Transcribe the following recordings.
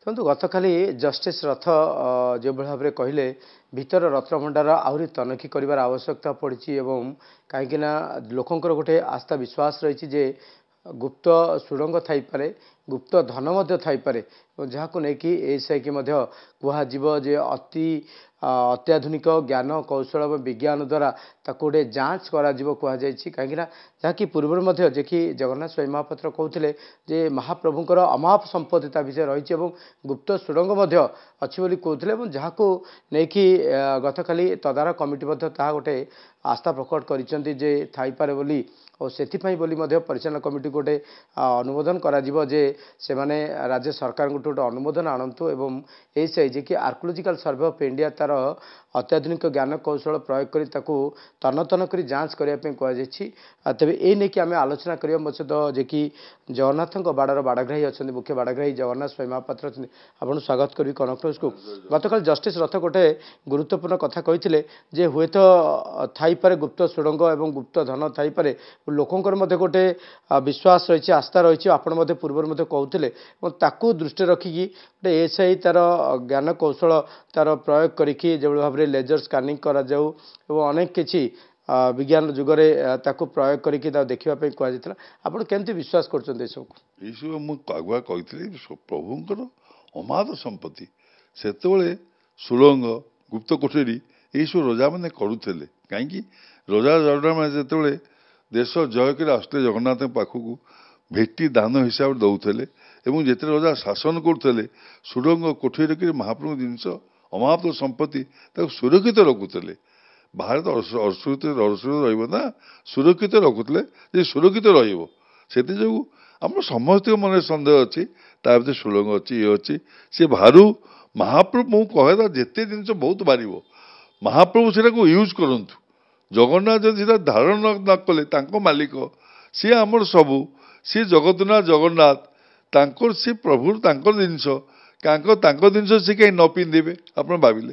ଦେଖନ୍ତୁ ଗତକାଲି ଜଷ୍ଟିସ୍ ରଥ ଯେଭଳି ଭାବରେ କହିଲେ ଭିତର ରତ୍ନଭଣ୍ଡାର ଆହୁରି ତନଖି କରିବାର ଆବଶ୍ୟକତା ପଡ଼ିଛି ଏବଂ କାହିଁକିନା ଲୋକଙ୍କର ଗୋଟେ ଆସ୍ଥା ବିଶ୍ୱାସ ରହିଛି ଯେ ଗୁପ୍ତ ସୁଡ଼ଙ୍ଗ ଥାଇପାରେ ଗୁପ୍ତ ଧନ ମଧ୍ୟ ଥାଇପାରେ ଯାହାକୁ ନେଇକି ଏଏସ୍ଆଇକି ମଧ୍ୟ କୁହାଯିବ ଯେ ଅତ୍ୟାଧୁନିକ ଜ୍ଞାନ କୌଶଳ ଏବଂ ବିଜ୍ଞାନ ଦ୍ୱାରା ତାକୁ ଗୋଟେ ଯାଞ୍ଚ କରାଯିବ କୁହାଯାଇଛି କାହିଁକିନା ଯାହାକି ପୂର୍ବରୁ ମଧ୍ୟ ଯେ କି ଜଗନ୍ନାଥ ସ୍ୱାଇଁ ମହାପାତ୍ର କହୁଥିଲେ ଯେ ମହାପ୍ରଭୁଙ୍କର ଅମାପ ସମ୍ପତ୍ତି ତା ଭିତରେ ରହିଛି ଏବଂ ଗୁପ୍ତ ସୁଡ଼ଙ୍ଗ ମଧ୍ୟ ଅଛି ବୋଲି କହୁଥିଲେ ଏବଂ ଯାହାକୁ ନେଇକି ଗତକାଲି ତଦାରଖ କମିଟି ମଧ୍ୟ ତାହା ଗୋଟେ ଆସ୍ଥା ପ୍ରକଟ କରିଛନ୍ତି ଯେ ଥାଇପାରେ ବୋଲି ଆଉ ସେଥିପାଇଁ ବୋଲି ମଧ୍ୟ ପରିଚାଳନା କମିଟି ଗୋଟେ ଅନୁମୋଦନ କରାଯିବ ଯେ ସେମାନେ ରାଜ୍ୟ ସରକାରଙ୍କଠୁ ଗୋଟେ ଅନୁମୋଦନ ଆଣନ୍ତୁ ଏବଂ ଏଏସ୍ଆଇ ଯେ କି ଆର୍କିଓଲୋଜିକାଲ ସର୍ଭେ ଅଫ୍ ଇଣ୍ଡିଆ ତାର ଅତ୍ୟାଧୁନିକ ଜ୍ଞାନ କୌଶଳ ପ୍ରୟୋଗ କରି ତାକୁ ତନ୍ନ କରି ଯାଞ୍ଚ କରିବା ପାଇଁ କୁହାଯାଇଛି ତେବେ ଏ ନେଇକି ଆମେ ଆଲୋଚନା କରିବା ମୋ ସହିତ ଯେ କି ଜଗନ୍ନାଥଙ୍କ ବାଡ଼ର ବାଡ଼ଗ୍ରାହୀ ଅଛନ୍ତି ମୁଖ୍ୟ ବାଡ଼ଗ୍ରାହୀ ଜଗନ୍ନାଥ ସ୍ୱାଇଁ ମହାପାତ୍ର ଅଛନ୍ତି ଆପଣଙ୍କୁ ସ୍ୱାଗତ କରିବି କନକ ନ୍ୟୁଜ୍କୁ ଗତକାଲି ଜଷ୍ଟିସ୍ ରଥ ଗୋଟେ ଗୁରୁତ୍ୱପୂର୍ଣ୍ଣ କଥା କହିଥିଲେ ଯେ ହୁଏତ ଥାଇପାରେ ଗୁପ୍ତ ସୁଡ଼ଙ୍ଗ ଏବଂ ଗୁପ୍ତ ଧନ ଥାଇପାରେ ଲୋକଙ୍କର ମଧ୍ୟ ଗୋଟେ ବିଶ୍ୱାସ ରହିଛି ଆସ୍ଥା ରହିଛି ଆପଣ ମଧ୍ୟ ପୂର୍ବରୁ ମଧ୍ୟ କହୁଥିଲେ ଏବଂ ତାକୁ ଦୃଷ୍ଟିରେ ରଖିକି ଗୋଟେ ଏଏସ୍ଆଇ ତାର ଜ୍ଞାନ କୌଶଳ ତାର ପ୍ରୟୋଗ କରିକି ଯେଭଳି ଭାବରେ ଲେଜର ସ୍କାନିଂ କରାଯାଉ ଏବଂ ଅନେକ କିଛି ବିଜ୍ଞାନ ଯୁଗରେ ତାକୁ ପ୍ରୟୋଗ କରିକି ତାକୁ ଦେଖିବା ପାଇଁ କୁହାଯାଇଥିଲା ଆପଣ କେମିତି ବିଶ୍ୱାସ କରୁଛନ୍ତି ଏସବୁକୁ ଏଇସବୁ ମୁଁ ଆଗୁଆ କହିଥିଲି ପ୍ରଭୁଙ୍କର ଅମାତ ସମ୍ପତ୍ତି ସେତେବେଳେ ସୁଡ଼ଙ୍ଗ ଗୁପ୍ତ କୋଠରୀ ଏଇସବୁ ରଜାମାନେ କରୁଥିଲେ କାହିଁକି ରଜାମାନେ ଯେତେବେଳେ ଦେଶ ଜୟ କରି ଆସୁଥିଲେ ଜଗନ୍ନାଥଙ୍କ ପାଖକୁ ଭେଟି ଦାନ ହିସାବରେ ଦେଉଥିଲେ ଏବଂ ଯେତେବେଳେ ରଜା ଶାସନ କରୁଥିଲେ ସୁଡ଼ଙ୍ଗ କୋଠରୀ ରଖିକି ମହାପ୍ରଭୁ ଜିନିଷ ଅମାତ ସମ୍ପତ୍ତି ତାକୁ ସୁରକ୍ଷିତ ରଖୁଥିଲେ ଭାରତ ଅସୁରକ୍ଷିତ ରହିବ ନା ସୁରକ୍ଷିତ ରଖୁଥିଲେ ଯେ ସୁରକ୍ଷିତ ରହିବ ସେଥିଯୋଗୁଁ ଆମର ସମସ୍ତଙ୍କ ମନରେ ସନ୍ଦେହ ଅଛି ତା ଭିତରେ ସୁଡ଼ଙ୍ଗ ଅଛି ଇଏ ଅଛି ସେ ଭାରୁ ମହାପ୍ରଭୁ ମୁଁ କହିବା ଯେତେ ଜିନିଷ ବହୁତ ବାହାରିବ ମହାପ୍ରଭୁ ସେଟାକୁ ୟୁଜ୍ କରନ୍ତୁ ଜଗନ୍ନାଥ ଯଦି ସେଟା ଧାରଣ ନ କଲେ ତାଙ୍କ ମାଲିକ ସିଏ ଆମର ସବୁ ସିଏ ଜଗନ୍ନାଥ ତାଙ୍କର ସେ ପ୍ରଭୁ ତାଙ୍କର ଜିନିଷ ତାଙ୍କ ଜିନିଷ ସେ କାହିଁ ନ ପିନ୍ଧିବେ ଆପଣ ଭାବିଲେ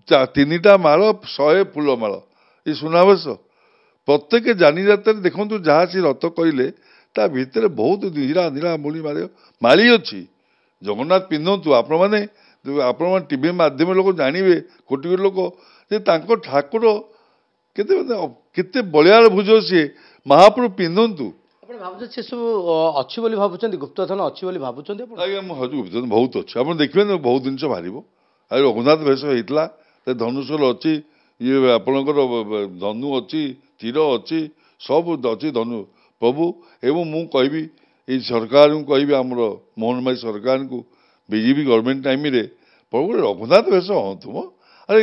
3ଟା ମାଳ 100 ଫୁଲ ମାଳ ଏ ସୁନାବେଶ ପ୍ରତ୍ୟେକ ଯାନିଯାତ୍ରାରେ ଦେଖନ୍ତୁ ଯାହା ସେ ରଥ କହିଲେ ତା ଭିତରେ ବହୁତ ହୀରା ମାଳି ଅଛି ଜଗନ୍ନାଥ ପିନ୍ଧନ୍ତୁ ଆପଣମାନେ ଟିଭି ମାଧ୍ୟମରେ ଲୋକ ଜାଣିବେ କୋଟି କୋଟି ଲୋକ ଯେ ତାଙ୍କ ଠାକୁର କେତେ ବଳିଆର ଭୁଜ ସିଏ ମହାପ୍ରଭୁ ପିନ୍ଧନ୍ତୁ ଆପଣ ଭାବୁଛନ୍ତି ସେସବୁ ଅଛି ବୋଲି ଭାବୁଛନ୍ତି ଗୁପ୍ତଧନ ଅଛି ବୋଲି ଭାବୁଛନ୍ତି ଆପଣ ଆଜ୍ଞା ମୁଁ ଗୁପ୍ତଧନ ବହୁତ ଅଛି ଆପଣ ଦେଖିବେ ବହୁତ ଜିନିଷ ବାହାରିବ ଆଉ ରଘୁନାଥ ବେଶ ହେଇଥିଲା ଧନୁଷର ଅଛି ଇଏ ଆପଣଙ୍କର ଧନୁ ଅଛି ତୀର ଅଛି ସବୁ ଅଛି ଧନୁ ପ୍ରଭୁ ଏବଂ ମୁଁ କହିବି ଏଇ ସରକାରଙ୍କୁ କହିବି ଆମର ମୋହନ ମାଝୀ ସରକାରଙ୍କୁ ବିଜେପି ଗଭର୍ଣ୍ଣମେଣ୍ଟ ଟାଇମରେ ପ୍ରଭୁ ରଘୁନାଥ ବେଶ ହଅନ୍ତୁ ମ ଆରେ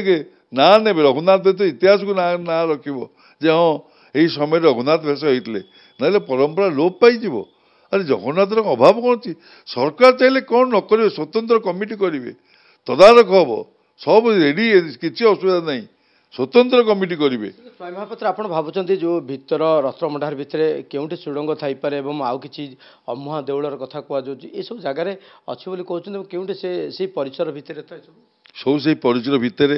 ନାଁ ନେବେ ରଘୁନାଥ ବେଶ ଇତିହାସକୁ ନାଁ ରଖିବ ଯେ ହଁ ଏଇ ସମୟରେ ରଘୁନାଥ ବେଶ ହେଇଥିଲେ ନହେଲେ ପରମ୍ପରା ଲୋପ ପାଇଯିବ ଆରେ ଜଗନ୍ନାଥର ଅଭାବ କ'ଣ ଅଛି ସରକାର ଚାହିଁଲେ କ'ଣ ନ କରିବେ ସ୍ୱତନ୍ତ୍ର କମିଟି କରିବେ ତଦାରଖ ହବ ସବୁ ରେଡି କିଛି ଅସୁବିଧା ନାହିଁ ସ୍ୱତନ୍ତ୍ର କମିଟି କରିବେ ସ୍ୱାଇଁ ମହାପାତ୍ର ଆପଣ ଭାବୁଛନ୍ତି ଯେଉଁ ଭିତର ରତ୍ନଭଣ୍ଡାର ଭିତରେ କେଉଁଠି ସୁଡ଼ଙ୍ଗ ଥାଇପାରେ ଏବଂ ଆଉ କିଛି ଅମୁହାଁ ଦେଉଳର କଥା କୁହାଯାଉଛି ଏସବୁ ଜାଗାରେ ଅଛି ବୋଲି କହୁଛନ୍ତି ଏବଂ କେଉଁଠି ସେଇ ପରିସର ଭିତରେ ତ ସବୁ ସେଇ ପରିସର ଭିତରେ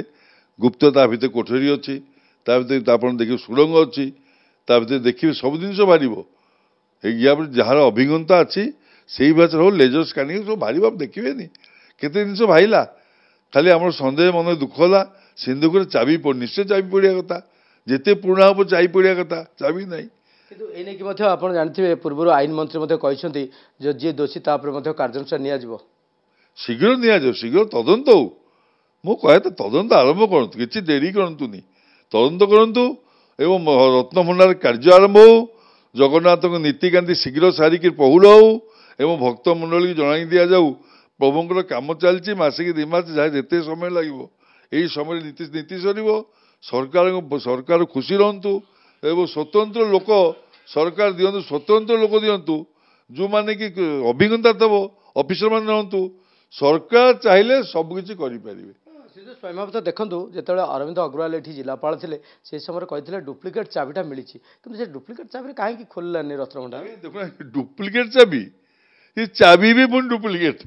ଗୁପ୍ତ ତା ଭିତରେ କୋଠରୀ ଅଛି ତା ଭିତରେ ଆପଣ ଦେଖିବେ ସୁଡ଼ଙ୍ଗ ଅଛି ତା ଭିତରେ ଦେଖିବେ ସବୁ ଜିନିଷ ବାହାରିବ ୟା ପରେ ଯାହାର ଅଭିଜ୍ଞତା ଅଛି ସେଇ ଭାଷାରେ ହଉ ଲେଜର ସ୍କାନିଂ ସବୁ ବାହାରିବ ଦେଖିବେନି କେତେ ଜିନିଷ ବାହାରିଲା ଖାଲି ଆମର ସନ୍ଦେହ ମନରେ ଦୁଃଖ ହେଲା ସିନ୍ଧୁକରେ ଚାବି ନିଶ୍ଚୟ ଚାବି ପଡ଼ିବା କଥା ଯେତେ ପୁରୁଣା ହବ ଚାବି ପଡ଼ିବା କଥା ଚାବି ନାହିଁ କିନ୍ତୁ ଏ ନେଇକି ମଧ୍ୟ ଆପଣ ଜାଣିଥିବେ ପୂର୍ବରୁ ଆଇନ ମନ୍ତ୍ରୀ ମଧ୍ୟ କହିଛନ୍ତି ଯେ ଯିଏ ଦୋଷୀ ତା ଉପରେ ମଧ୍ୟ କାର୍ଯ୍ୟାନୁଷ୍ଠାନ ନିଆଯିବ ଶୀଘ୍ର ନିଆଯିବ ଶୀଘ୍ର ତଦନ୍ତ ହଉ ମୁଁ କହିବା ତ ତଦନ୍ତ ଆରମ୍ଭ କରନ୍ତୁ କିଛି ଡେରି କରନ୍ତୁନି ତଦନ୍ତ କରନ୍ତୁ ଏବଂ ରତ୍ନଭଣ୍ଡାର କାର୍ଯ୍ୟ ଆରମ୍ଭ ହଉ ଜଗନ୍ନାଥଙ୍କ ନୀତିକାନ୍ତି ଶୀଘ୍ର ସାରିକି ପହୁଡ଼ ହଉ ଏବଂ ଭକ୍ତମଣ୍ଡଳୀକୁ ଜଣାଇ ଦିଆଯାଉ ପ୍ରଭୁଙ୍କର କାମ ଚାଲିଛି ମାସେ କି 2 ମାସ ଯାହା ଯେତେ ସମୟ ଲାଗିବ ଏହି ସମୟରେ ନୀତି ସରିବ ସରକାର ଖୁସି ରହନ୍ତୁ ଏବଂ ସ୍ୱତନ୍ତ୍ର ଲୋକ ସରକାର ଦିଅନ୍ତୁ ସ୍ୱତନ୍ତ୍ର ଲୋକ ଦିଅନ୍ତୁ ଯେଉଁମାନେ କି ଅଭିଜ୍ଞତା ଦେବ ଅଫିସରମାନେ ରହନ୍ତୁ ସରକାର ଚାହିଁଲେ ସବୁକିଛି କରିପାରିବେ ସ୍ୱାଇଁ ମହାପାତ୍ର ଦେଖନ୍ତୁ ଯେତେବେଳେ ଅରବିନ୍ଦ ଅଗ୍ରୱାଲ ଏଠି ଜିଲ୍ଲାପାଳ ଥିଲେ ସେହି ସମୟରେ କହିଥିଲେ ଡୁପ୍ଲିକେଟ୍ ଚାବିଟା ମିଳିଛି କିନ୍ତୁ ସେ ଡୁପ୍ଲିକେଟ୍ ଚାବିରେ କାହିଁକି ଖୋଲିଲାନି ରତ୍ନଭଣ୍ଡାର ଦେଖୁନ ଡୁପ୍ଲିକେଟ୍ ଚାବି ଏ ଚାବି ବି ପୁଣି ଡୁପ୍ଲିକେଟ୍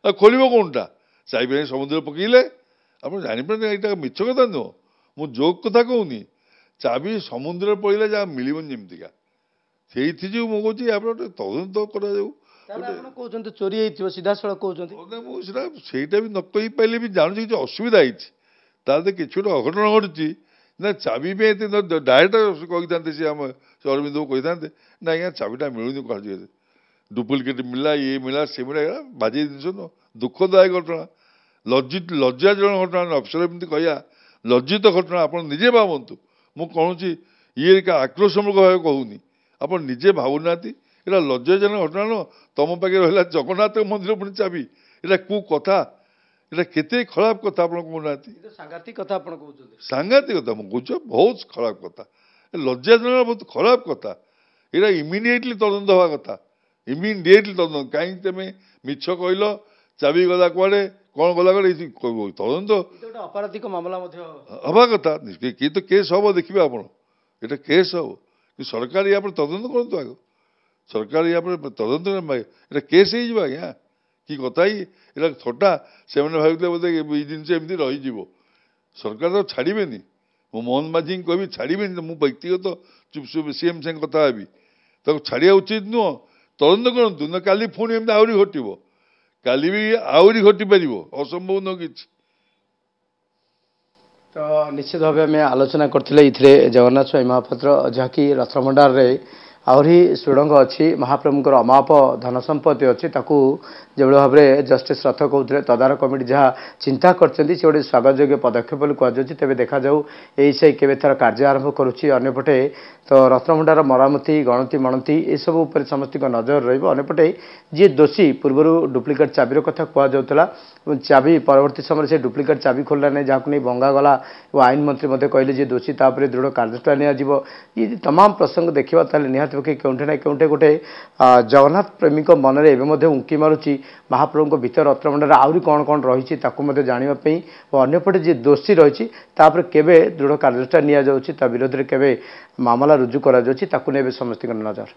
ଆଉ ଖୋଲିବ କୋଉଟା ଚାବି ଆଣି ସମୁଦ୍ରରେ ପକେଇଲେ ଆପଣ ଜାଣିପାରନ୍ତି ଏଇଟା ମିଛ କଥା ନୁହଁ ମୁଁ ଜୋକ୍ କଥା କହୁନି ଚାବି ସମୁଦ୍ରରେ ପଡ଼ିଲେ ଯାହା ମିଳିବନି ଯେମିତିକା ସେଇଥି ଯୋଗୁଁ ମୁଁ କହୁଛି ଆପଣ ଗୋଟେ ତଦନ୍ତ କରାଯାଉ କହୁଛନ୍ତି ଚୋରି ହେଇଥିବ ସିଧାସଳଖ କହୁଛନ୍ତି। ମୁଁ ସେଇଟା ବି ନ କହିପାରିଲେ ବି ଜାଣୁଛି କିଛି ଅସୁବିଧା ହେଇଛି, ତାହେଲେ କିଛି ଗୋଟେ ଅଘଟଣ ଘଟୁଛି ନା। ଚାବି ପାଇଁ ଡାଇରେକ୍ଟ କହିଥାନ୍ତେ, ସେ ଆମ ଅରବିନ୍ଦକୁ କହିଥାନ୍ତେ ନା ଆଜ୍ଞା ଚାବିଟା ମିଳୁନି, କୁହାଯିବ ଡୁପ୍ଲିକେଟ୍ ମିଳିଲା, ଇଏ ମିଳିଲା, ସେ ମିଳିଲା, ବାଜେ ଜିନିଷ ନୁହଁ, ଦୁଃଖଦାୟକ ଘଟଣା, ଲଜ୍ଜାଜନକ ଘଟଣା। ଅଫିସର ଏମିତି କହିବା ଲଜ୍ଜିତ ଘଟଣା। ଆପଣ ନିଜେ ଭାବନ୍ତୁ, ମୁଁ କହୁଛି ଇଏ ଆକ୍ରୋଶମୂଳକ ଭାବେ କହୁନି, ଆପଣ ନିଜେ ଭାବୁନାହାନ୍ତି, ଏଇଟା ଲଜ୍ଜାଜନକ ଘଟଣା ନୁହଁ। ତମ ପାଖରେ ରହିଲା ଜଗନ୍ନାଥ ମନ୍ଦିର ପୁଣି ଚାବି, ଏଇଟା କୋଉ କଥା? ଏଇଟା କେତେ ଖରାପ କଥା ଆପଣ କହୁନାହାନ୍ତି। ସାଂଘାତିକ କଥା ଆପଣ କହୁଛନ୍ତି। ସାଂଘାତିକ କଥା ମୁଁ କହୁଛ, ବହୁତ ଖରାପ କଥା, ଲଜ୍ଜାଜନକ, ବହୁତ ଖରାପ କଥା। ଏଇଟା ଇମିଡିଏଟଲି ତଦନ୍ତ ହବା କଥା, ଇମିଡିଏଟଲି ତଦନ୍ତ। କାହିଁକି ତମେ ମିଛ କହିଲ, ଚାବି ଗଲା କୁଆଡେ, କଣ ଗଲା କୁଆଡେ, ତଦନ୍ତ ଅପରାଧିକ ମାମଲା ମଧ୍ୟ ହବା କଥା। କିଏ ତ କେସ୍ ହବ, ଦେଖିବେ ଆପଣ, ଏଇଟା କେସ୍ ହବ। ସରକାର ୟା ପରେ ତଦନ୍ତ କରନ୍ତୁ ଆଗ, ସରକାର ୟା ପରେ ତଦନ୍ତ, ଏଇଟା କେସ୍ ହେଇଯିବ ଆଜ୍ଞା। କି କଥା ଏଇଟା ଥଟା। ସେମାନେ ଭାବିଥିଲେ ବୋଧେ ଏଇ ଜିନିଷ ଏମିତି ରହିଯିବ, ସରକାର ତ ଛାଡ଼ିବେନି। ମୁଁ ମୋହନ ମାଝୀଙ୍କୁ କହିବି ଛାଡ଼ିବେନି, ମୁଁ ବ୍ୟକ୍ତିଗତ ସିଏମ୍ ସାଙ୍ଗେ କଥା ହେବି, ତାକୁ ଛାଡ଼ିବା ଉଚିତ ନୁହଁ। ତଦନ୍ତ କରନ୍ତୁ, ନା କାଲି ପୁଣି ଏମିତି ଆହୁରି ଘଟିବ, କାଲି ବି ଆହୁରି ଘଟିପାରିବ, ଅସମ୍ଭବ ନୁହଁ କିଛି। ତ ନିଶ୍ଚିତ ଭାବେ ଆମେ ଆଲୋଚନା କରିଥିଲେ ଏଥିରେ ଜଗନ୍ନାଥ ସ୍ୱାଇଁ ମହାପାତ୍ର, ଯାହାକି ରଥଭଣ୍ଡାରରେ ଆହୁରି ସୁଡ଼ଙ୍ଗ ଅଛି, ମହାପ୍ରଭୁଙ୍କର ଅମାପ ଧନ ସମ୍ପତ୍ତି ଅଛି, ତାକୁ ଯେଭଳି ଭାବରେ ଜଷ୍ଟିସ୍ ରଥ କହୁଥିଲେ ତଦାରଖ କମିଟି ଯାହା ଚିନ୍ତା କରିଛନ୍ତି, ସେ ଗୋଟେ ସ୍ୱାଗତଯୋଗ୍ୟ ପଦକ୍ଷେପ ବୋଲି କୁହାଯାଉଛି। ତେବେ ଦେଖାଯାଉ ଏହିସାଇ କେବେ ତାର କାର୍ଯ୍ୟ ଆରମ୍ଭ କରୁଛି। ଅନ୍ୟପଟେ ତ ରତ୍ନଭଣ୍ଡାର ମରାମତି, ଗଣତି ମଣତି ଏସବୁ ଉପରେ ସମସ୍ତଙ୍କ ନଜର ରହିବ। ଅନ୍ୟପଟେ ଯିଏ ଦୋଷୀ, ପୂର୍ବରୁ ଡୁପ୍ଲିକେଟ୍ ଚାବିର କଥା କୁହାଯାଉଥିଲା, ଚାବି ପରବର୍ତ୍ତୀ ସମୟରେ ସେ ଡୁପ୍ଲିକେଟ୍ ଚାବି ଖୋଲିଲା ନାହିଁ, ଯାହାକୁ ନେଇ ଭଙ୍ଗାଗଲା ଏବଂ ଆଇନ ମନ୍ତ୍ରୀ ମଧ୍ୟ କହିଲେ ଯେ ଦୋଷୀ ତା ଉପରେ ଦୃଢ଼ କାର୍ଯ୍ୟାନୁଷ୍ଠାନ ନିଆଯିବ। ଏ ତମାମ ପ୍ରସଙ୍ଗ ଦେଖିବା ତାହେଲେ ନିହାତି ପକ୍ଷେ କେଉଁଠି ନା କେଉଁଠି ଗୋଟେ ଜଗନ୍ନାଥ ପ୍ରେମୀଙ୍କ ମନରେ ଏବେ ମଧ୍ୟ ଉଙ୍କି ମାରୁଛି ମହାପ୍ରଭୁଙ୍କ ଭିତର ରତ୍ନଭଣ୍ଡାରରେ ଆହୁରି କ'ଣ କ'ଣ ରହିଛି ତାକୁ ମଧ୍ୟ ଜାଣିବା ପାଇଁ। ଓ ଅନ୍ୟପଟେ ଯିଏ ଦୋଷୀ ରହିଛି ତାପରେ କେବେ ଦୃଢ଼ କାର୍ଯ୍ୟାନୁଷ୍ଠାନ ନିଆଯାଉଛି, ତା ବିରୋଧରେ କେବେ ମାମଲା ରୁଜୁ କରାଯାଉଛି, ତାକୁ ନେଇ ଏବେ ସମସ୍ତଙ୍କର ନଜର।